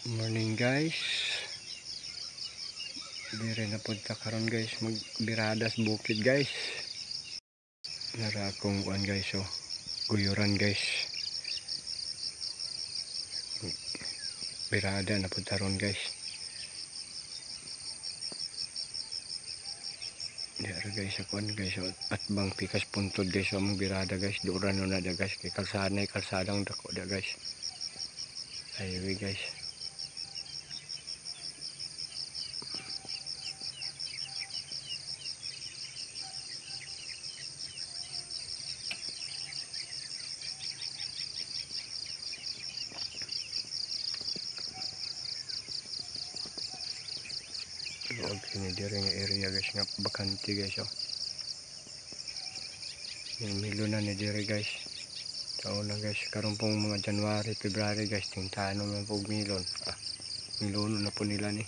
Morning guys. Dire na punta karon guys magbiradas bukid guys. Nara akong kuan guys guyuran guys. Birada na punta ron guys. Dire guys kuan guys at bang pikas puntod guys among birada guys. Duran na da guys kay kalsadang dako da guys. Highway guys. Okay, ni dire nga area guys nga bakante guys Yung milo na ni dire guys. Taon na guys karon pong mga January, February guys tingtaan naman pog milon. Milono na po nila ni.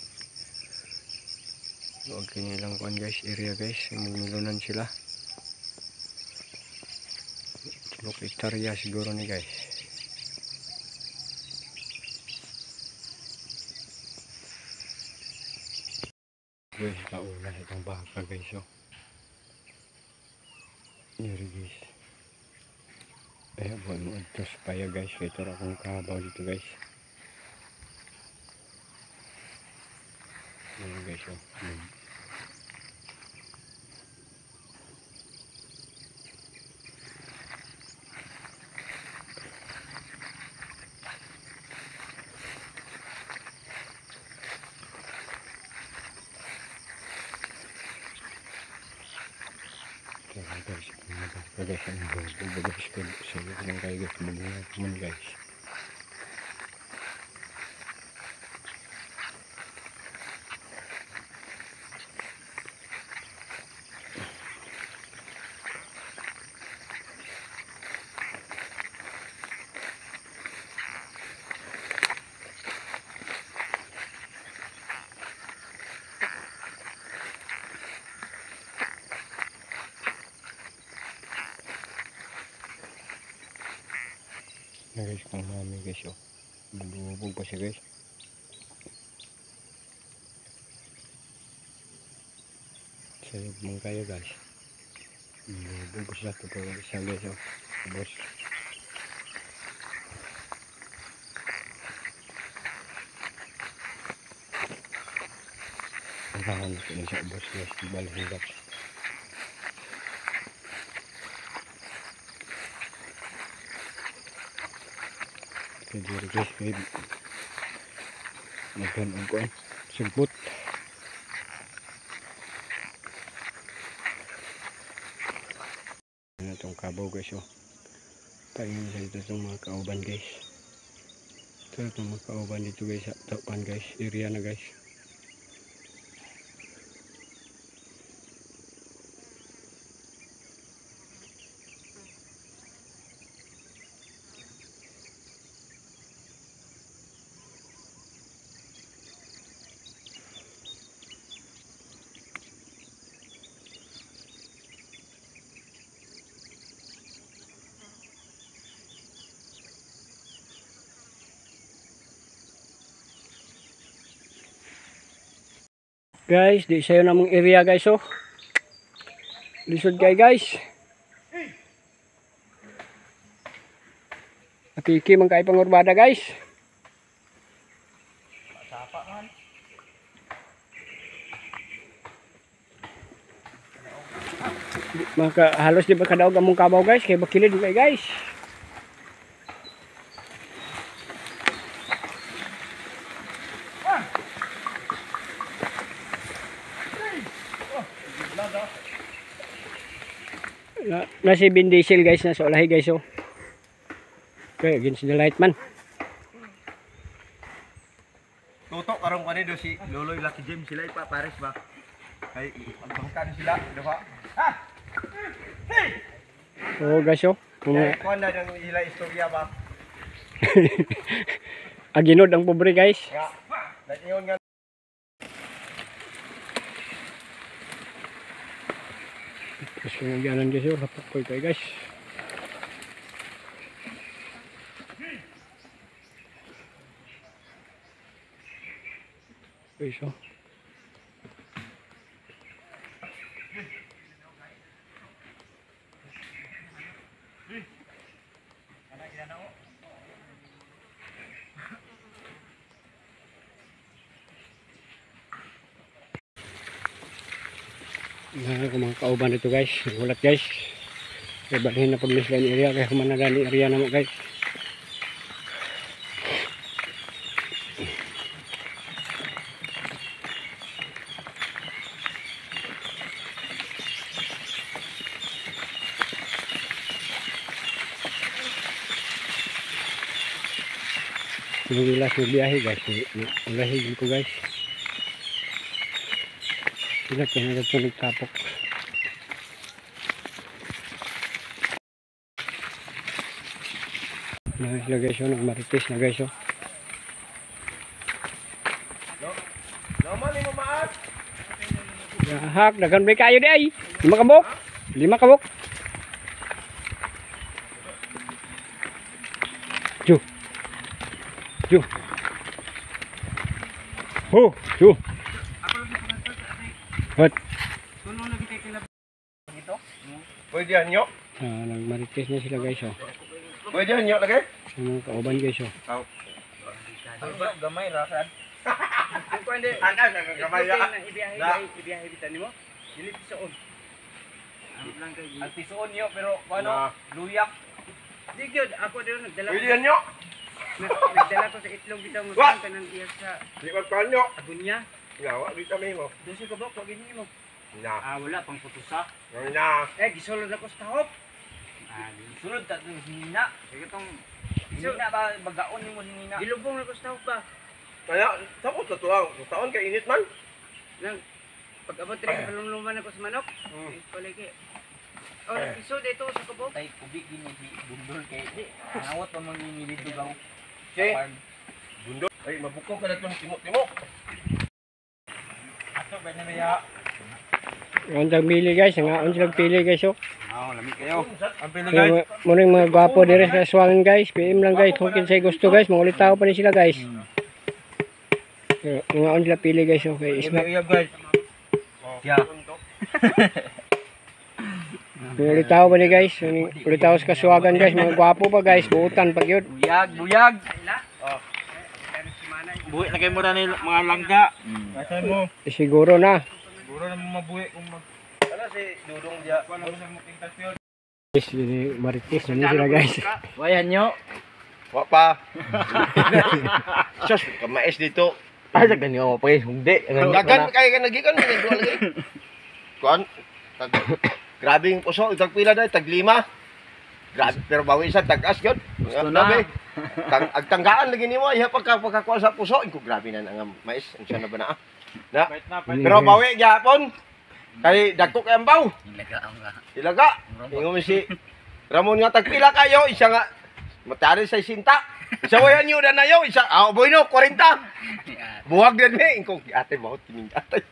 Okay nilang kuan guys area guys, milonan sila. 3 hektarya siguro ni guys. Guys, kauna itong baka guys Here guys. Ayan buwan mo atos paya guys. Ito ra akong kabaw dito guys. Ayan guys Kaya guys, ang bobo guys ko sa lang kayo guys, mabuhay guys. Na guys, kung mami guys Lubog pa siya guys. Sayog mong kayo guys. Lubog pa siya. Totoo siya guys Boss. Ang hangan ko na siya boss guys. Balahin guys. Jadi guys, magandang ko sugbot. Ano itong kabaw guys Paingin sa dito itong mga kauban guys. Ito itong mga kauban dito guys sa tapan guys, area na guys. Guys, di sayo namang area guys Lisod kay guys. Nakiki man kay pangurbada guys. Masapa man. Maka halos di ba kadaog among kabaw guys kay bakilid kay guys. Na si Vin Diesel guys na sa ulahi guys Okay, against the light man. Tutok karong kani do si Loloy Lucky James sila pa Paris ba. Ay pagtungkan sila, di ba? Ha. Hey. Oh guys Kuan na ang ila istorya ba. Aginod ang pobre guys. Ya. Nagingon nga Gusto nyo ganan guys Rapoy kayo guys. Guys, oh. Mga kauban dito guys, ulat guys. Kaya balhin na po mislan area, kaya kumanagani area naman guys. Pinigilas magbiyahe guys, ulahig ko guys. Sila kaya nagpunod tapok. Sila guys, nagmarites na guys. Naman ni mamaat. Hak, dagan break kayo di ay. 5 kabok. 5 kabok. Ju. Ju. Oh, ju. What? Pwede yan nyo. Nagmarites na sila guys. Pwede yan nyo lagi. Mga kauban guys. Gamay rakan. Pwede. Akan nagagamay ya. Ibiyahe bitan nimo. Dili pisoon. Ang pisoon niyo pero ano, luyak. Di gyud ako daw nagdala. Pwede yan nyo. Nagdala ko sa itlog bitaw mo kanang iya sa Di ko pa nyo. agunya. Yawa, di kami mo. Dosi ka ba pag nimo? Na. Wala pang putusa. Na. Gisulod ako sa tahop. Gisulod ta ng hinina. Sige tong hinina ba bagaon nimo hinina. Gilubong ako sa tahop ba? Kaya, tapos na tuwang. Taon kay init man. Nang pag-abot rin palumluman ako sa manok. Palagi. Oh, episode ito sa kabog. Tay kubik gini di bundol kay di. Nawat pa man ni dito gaw. Okay. Bundol. Ay, mabukog ka na itong timo-timo. Ato ba na maya? Ang pili guys, ang silang pili guys. Lami kayo. Ang pili Muning mga gwapo dire sa Aswangan guys. PM lang guys, kung kinsay gusto guys, mangulit tao pa rin sila guys. Mga sila pili guys, okay. Iya guys. Ya. Ulit tao pa rin guys. Ulit tao sa Kaswagan guys, mga gwapo pa guys. Buutan pag yun. Buyag. Buhi na kayo muna ng mga langga. Kasan mo? Siguro na. Siguro na mabuhi kung mag... Ano si Dudong dia? Wala sa muking tasyon. Guys, yun marites na sila guys. Wayan nyo. Wa pa. Sus, kamais dito. Ay, sa ganyo mo pa hindi. Dagan kay ka nagikan ni dual lagi. Kuan. Grabe yung puso, tag pila dai, tag 5. Grabe pero bawi sa tag-as gyud. Grabe. Agtanggaan lagi nimo iya pagkakuha sa puso, ko grabe na nga mais, unsa na ba na? Na. Pero bawi gyapon. Kay dagko kay ambaw. Ilaga. Ingon si Ramon nga tag pila kayo, isa nga matari sa sinta. Isa wayan niyo na yo, isa boy no 40. Buwag din eh, ingkong ate mo tining atay.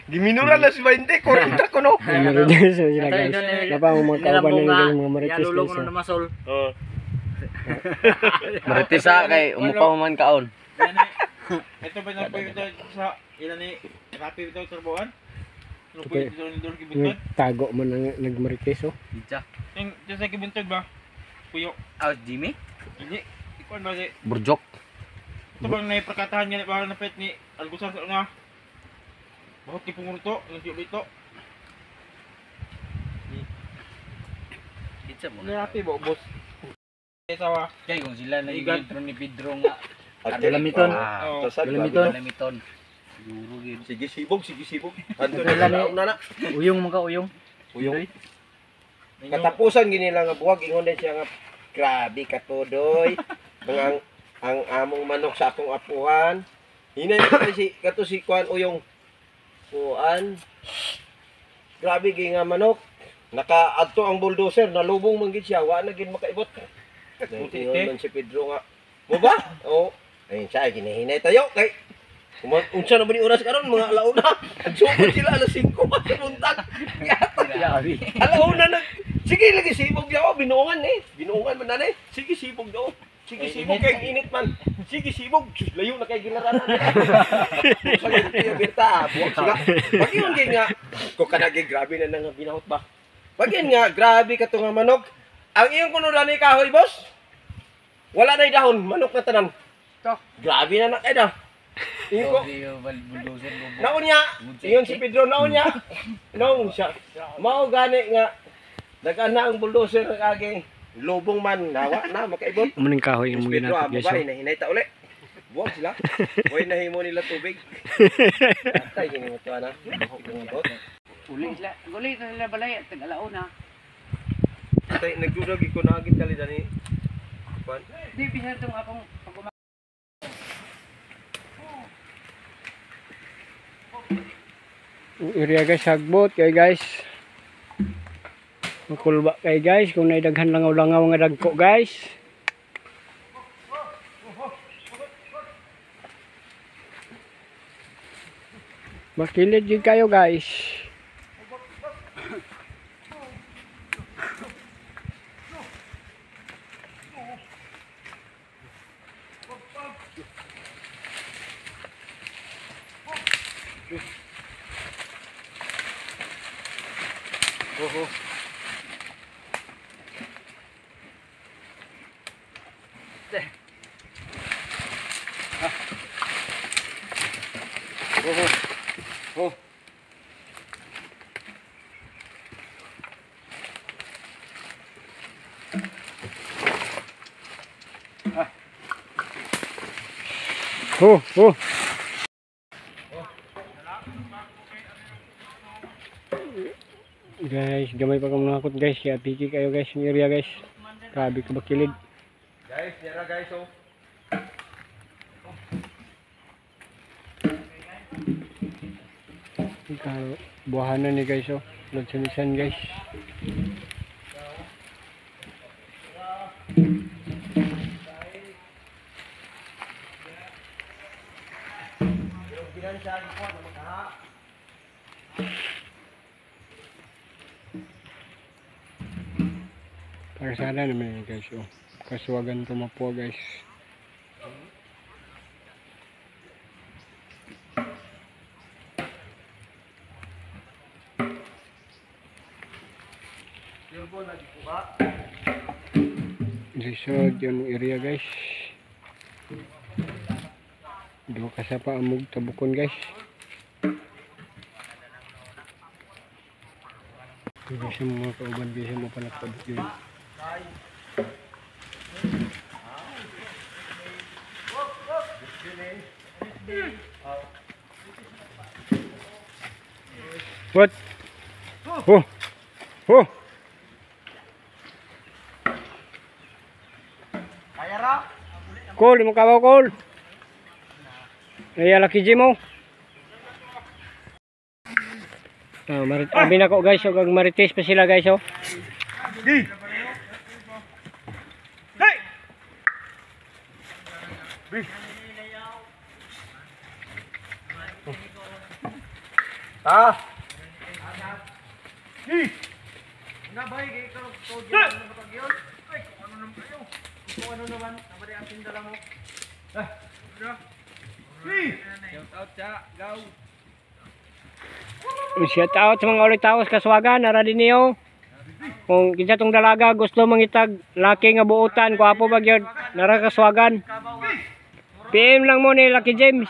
Giminura na si 20, 40 ko no. Marites na sila guys. Napa ang mga kauban na nila mga marites guys. Marites sa kay umupaw man kaon. Ito ba na po ito sa ilan ni Rapi ito turbuan? Ano po ito ni Dor Kibuntod? Tago mo na nagmarites oh. Ditsa. Yung sa Kibuntod ba? Puyo. Jimmy? Hindi. Ikaw ba si... Burjok. Ito bang naiprakatahan niya para na pet ni Algusar sa nga? Bakit tipong ito? Nandiyo dito? Ditsa mo. Ni Rapi ba, boss? Sawa. Kaya kung sila na Igan. intro ni Pedro nga. Lamiton. Lamiton. Siguro yun. Sige sibog. Anto na na. Uyong mga uyong. Uyong. Katapusan gini lang nga buwag ingon din siya nga grabe ka todoy. ang among manok sa atong apuhan. Hinay na si kato si kuan uyong kuan. Grabe gi nga manok. Nakaadto ang bulldozer, nalubong man gid siya, wa na gid makaibot. Ingon man si Pedro nga. Mo ba? Oh. Ay sa ginahinay tayo kay unsa na ba ni oras karon mga alauna. Agsugod sila alas 5 pa sa buntag. Alauna na. Sige lagi sibog daw binuungan eh. Binuungan man na eh. Sige sibog daw. Sige, sibog kay init man. Sige, sibog. Sus, layo na kay ginaranan. Sa yung birta, buwag sila. Pag yun nga, kung kanagay, grabe na nga binahot ba? Pag yun nga, grabe ka nga manok. Ang iyong kunulan ni kahoy, boss. Wala na dahon, manok na tanan. Grabe na na, eda. Iyon ko. Naon niya, iyon si Pedro, naon niya. Nung siya, mao gani nga, nag-ana ang bulldozer ng aging lubong man, nawa na, makaibot. Maning kahoy yung Pedro, ginapit guys. ba, hinahinay ta uli. Buwag sila. Huwag nahimo nila tubig. Atay, gini mo ito, ana. Uli sila balay at tag-alauna. Atay, nagdurag ko na agit kali dani. Kuan. Di bisan tong akong pag Area guys, hagbot kay guys. Makulba kay guys kung naidaghan langaw-langaw nga dagko guys. Makilid jud kayo guys. Oho. Oho. Oh. Oh. Guys, gamay pa kong nakakot guys. Kaya piki kayo guys ng area guys. Grabe ka bakilid. Guys, yara guys, oh. Buhanan ni guys oh. Nagsanisan guys. Para sana naman yun guys oh. Kasuwagan tumapo guys. Resort yung area guys. Dua kasapa amog tabukon guys. Guys yung mga kauban guys yung mga panagtabuk yun. What? Oh! Kaya ra? Call, mo kabaw call. Ay laki mo. Abi na ko guys, og marites pa sila guys oh. Hey! Ah. Nabay kay ko diyan na patagyon. Ay, ano naman kayo? Ano naman? Nabari ang tindala mo. Shout out sa gaw. Shout out sa mga ulit taos kaswagan, nara din niyo. Kung kinsa tong dalaga gusto mangitag laki nga buutan, kuapo ba gyud, nara kaswagan. PM lang mo ni Lucky James.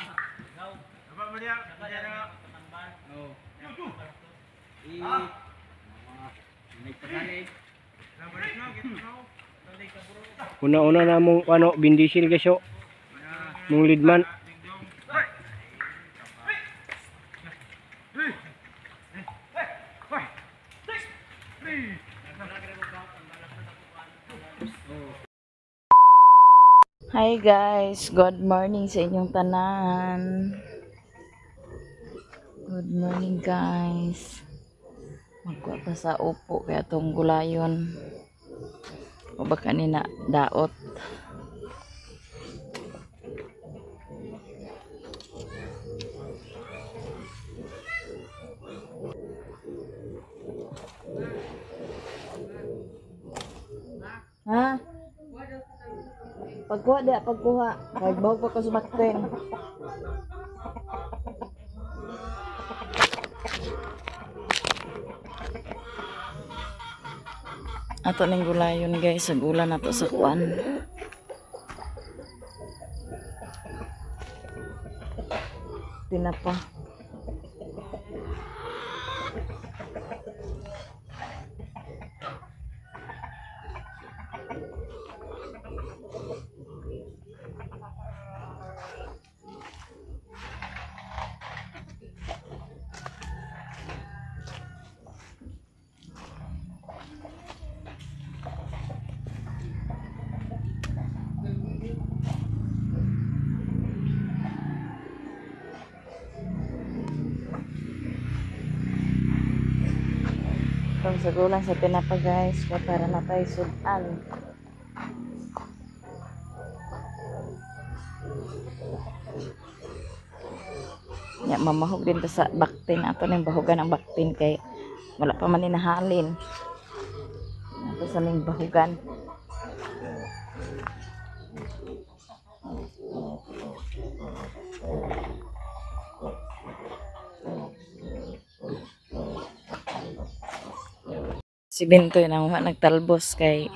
Una-una na mong ano, bindisil guys yo. Mong lidman. Hi guys, good morning sa inyong tanan. Good morning guys. Magkuha ta sa upo kaya tong gulayon. O baka ni na daot. Ha? Pagkuha di, pagkuha. Kay bawa pa ko sa bakten. Ato ning gulayon guys, sa gula na to sa kuan. Tinapa. Kung sagulan sa tinapa guys, para na tayo sudan. Ya, mamahog din to sa baktin. Ato ning bahugan ang baktin kay wala pa man inahalin. Ato sa ning bahugan. Si Bintoy nang nagtalbos kay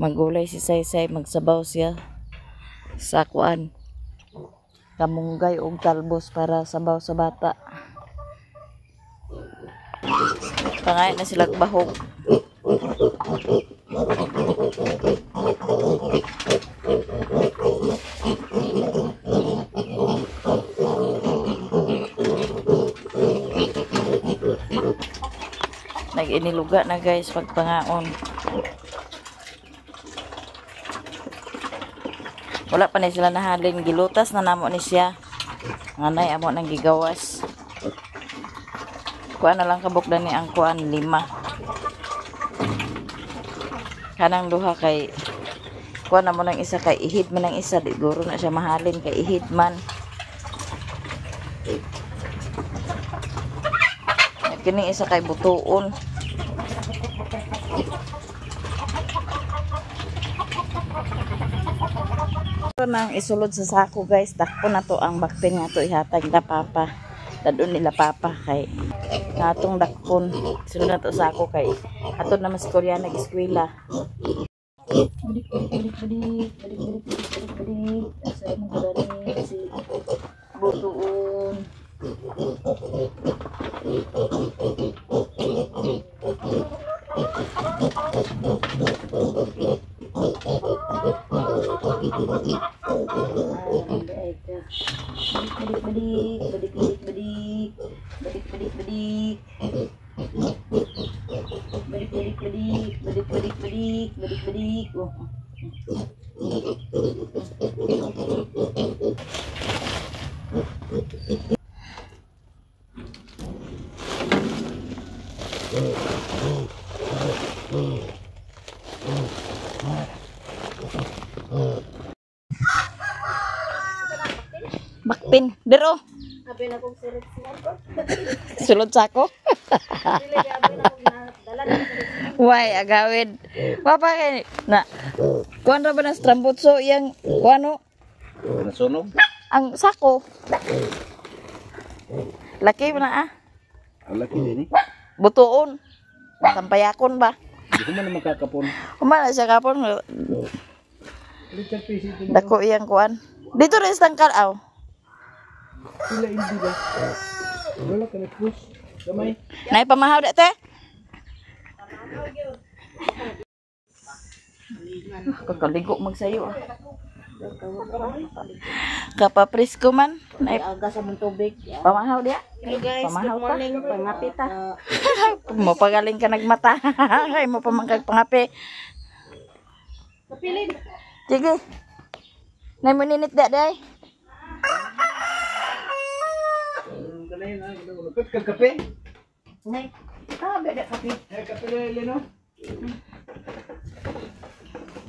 magulay si Saysay, magsabaw siya sa kuan kamunggay og talbos para sabaw sa bata. Pangay na sila bahog. Nag-iniluga na guys pagpangaon. Wala pa ni sila nahalin, gilutas na namo ni siya. Nganay amo nang gigawas. Kuan na lang kabukdan ni ang kuan 5. Kanang duha kay kuan na mo nang isa kay ihid man ang isa, di guro na siya mahalin kay ihid man. Kini isa kay butuon. Ito nang isulod sa sako guys. Dakpo na to ang baktin nga to ihatag na papa. Dadun nila papa kay natong dakpon. Sulod na to sako kay ato na mas Korean nag-eskwela. Balik. Asa mo gani si butuon. Bakpin, dero. Abi na kong sirit siya. Sulod sako. Dili abi na kong dala na sirit. Why agawid? Papa kay na. Kuan ra ba na strambutso yang kuano? Nasunog? Ang sako. Laki ba na ah? Ang laki din eh. Butuon. Sampayakon ba? Hindi ko man makakapon. Kumana siya kapon. Dako iyang kuan. Dito rin sa tangkal aw. Sila hindi ba? Wala ka na-push. Gamay. Nay pamahaw dete. Kakaligo magsayo ah. Kapaprisko man. Nay Aga sa mong tubig. pamahaw dia. Hello guys, Pamahaw good morning. Pangapita. Mo pagaling ka nagmata. Ay mo pa man kag pangapi. Kapilin. Sige. Nay mo ninit da day. Kanay na. Lupit kag kape. Nay. Beda kapi. Kape na Leno.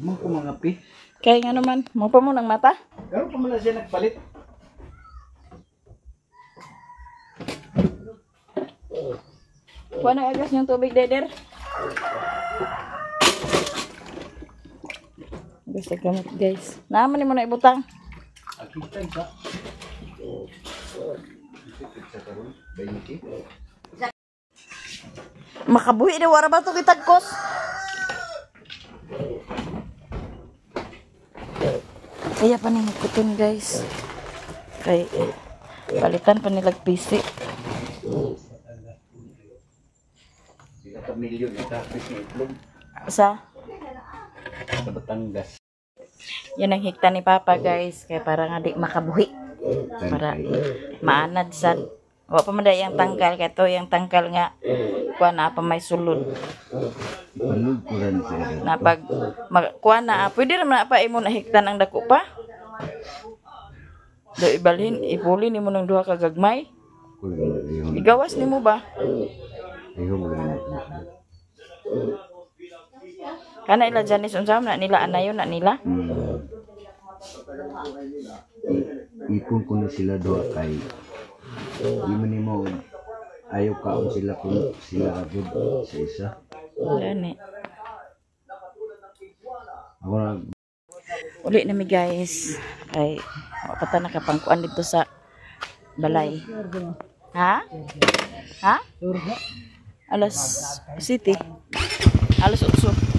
Mo ko mga kape. Kaya nga naman, mo pa mo ng mata. Garo pa man siya nagpalit. Kuha na agas yung tubig, Deder. Gusto gamot guys. Naman ni mo na ibutang. Makabuhi na wala ba ito kitagkos? Kaya pa nang ikutin guys. Kay palitan pa nilag PC. Sa? Sa Batangas. Yan ang hikta ni Papa guys. Kaya para nga di makabuhi. Para maanad sad. Wa pa man yung tangkal. Kaya to yung tangkal nga. Kuha na pa may sulod. Na pag kuha na. Pwede naman na pa imo na hiktan ang dako pa. Do ibalhin. Ipuli ni mo ng duha kagagmay. Igawas ni mo ba? Kana ila Janice unsam na nila anayon na nila. Ipon ko na sila doon kay di man nimo ayaw kaon sila kung sila agad sa isa. Gani. Ako Uli na mi guys. Ay wakata nakapangkuan dito sa balay. Ha? Ha? Alas City. Alas 8.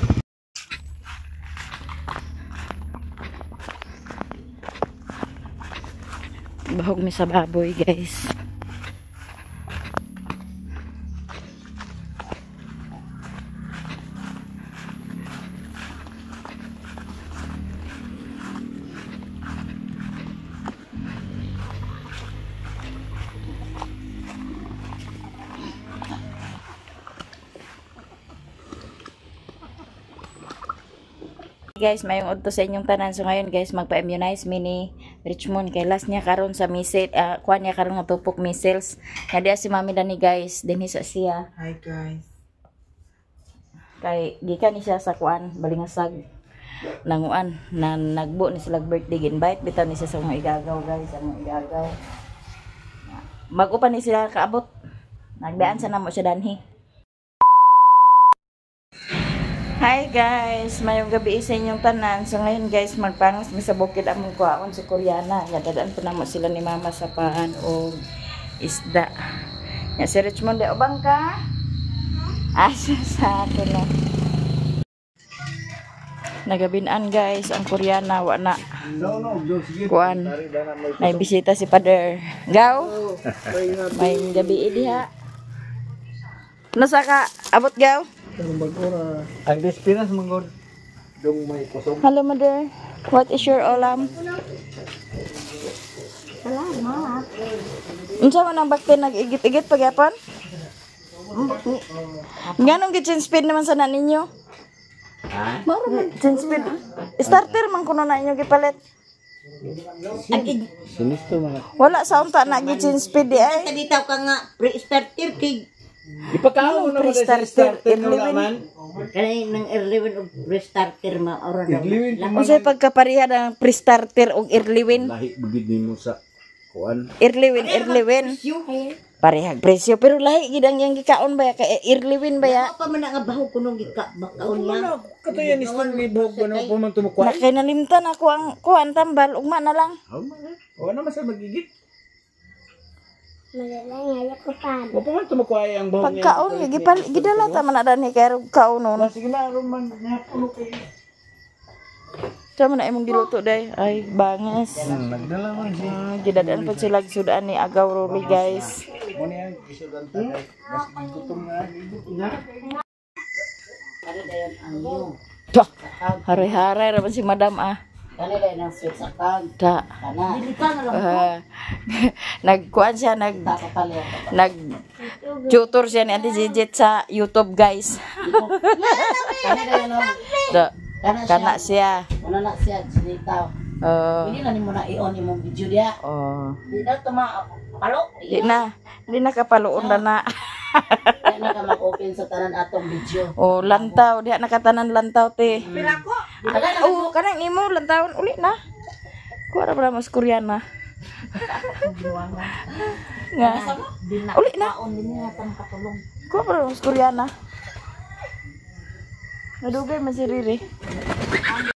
Bahog mi sa baboy guys. Guys, mayong udto sa inyong tanan. So ngayon guys, magpa-immunize mini Richmond kay last niya karon sa missile, kuha niya karon nga tupok missiles. Kaya si Mami Dani guys, dinhi sa siya. Hi guys. Kay gikan ni siya sa kuan, balingasag nanguan na nagbo ni sila birthday invite bitaw ni siya sa mga igagaw guys, sa mga igagaw. Mag-upan ni sila kaabot. Nagdaan sa namo siya danhi. Hi guys, mayong gabi sa inyong tanan. So ngayon guys, magpangas mi sa bukid among kuhaon si Koreana. Dadaan po namo sila ni Mama sa paan o isda. Ya si Richmond de ubang ka? Asa sa ato na. Nagabinan guys ang Koreana wa na. Kuan. May bisita si Father. Gaw. May gabi diha. Nasa ka abot gaw? ang Despinas manggod dong may kusog. Hello, mother. What is your ulam? Salamat. Unsa man ang bakte nag-igit-igit pagyapon? Nganong kitchen speed naman sana ninyo? Ha? Kitchen speed. Starter man kuno na inyo gipalit. Sinisto mga. Wala sa unta na kitchen speed di ay. Dito ka nga pre-starter kay Ipakaon mo na ba sa starter no naman? kanay nang early win og pre-starter maura na. Unsay pagkapareha ng pre-starter ug early win? Lahi bugid nimo sa kuan. Early win. Parehag presyo pero lahi gid ang yang gikaon ba kay early win ba ya? Pa man nga bahog kunong gika bakaon niya. Katuyan is ni buhok ko na pumang tumukuan. Nakinalimtan ako ang kuan tambal ugma na lang. O na masa magigit. Malalay nga ko pa. O pa man tumukuan ang buhok niya. Pagkaon gidala ta man na dani kay kaunon. Sige na man niya pulo kay. Tama na imong giluto day. Ay, banges. Nagdala man siya. Gidadaan po sila sudaan ni Agaw Ruli, guys. Mo niya isudan ta. Mas gutom na. Dah, hari-hari raman si Madam ah. Kani dai nang sweet sa kag. Da. Kana. Dili ka nga Nagkuan siya, nag-tutor siya ni Ate Jijit sa YouTube, guys. Kani dai no. Da. Kana siya. Ano na siya dito. Hindi na nimo na i-on imong video dia. Di na tuma palo. Di na kapaluon na. Di na ka mag-open sa tanan atong video. Lantaw, diha nakatanan lantaw te. Pila ko? Kanang imo lantawon uli na. Kuha ra mas Koreana. Nga. Uli na. Hindi na tang katulong. Kuha ra mas Koreana. Nadugay man si Riri.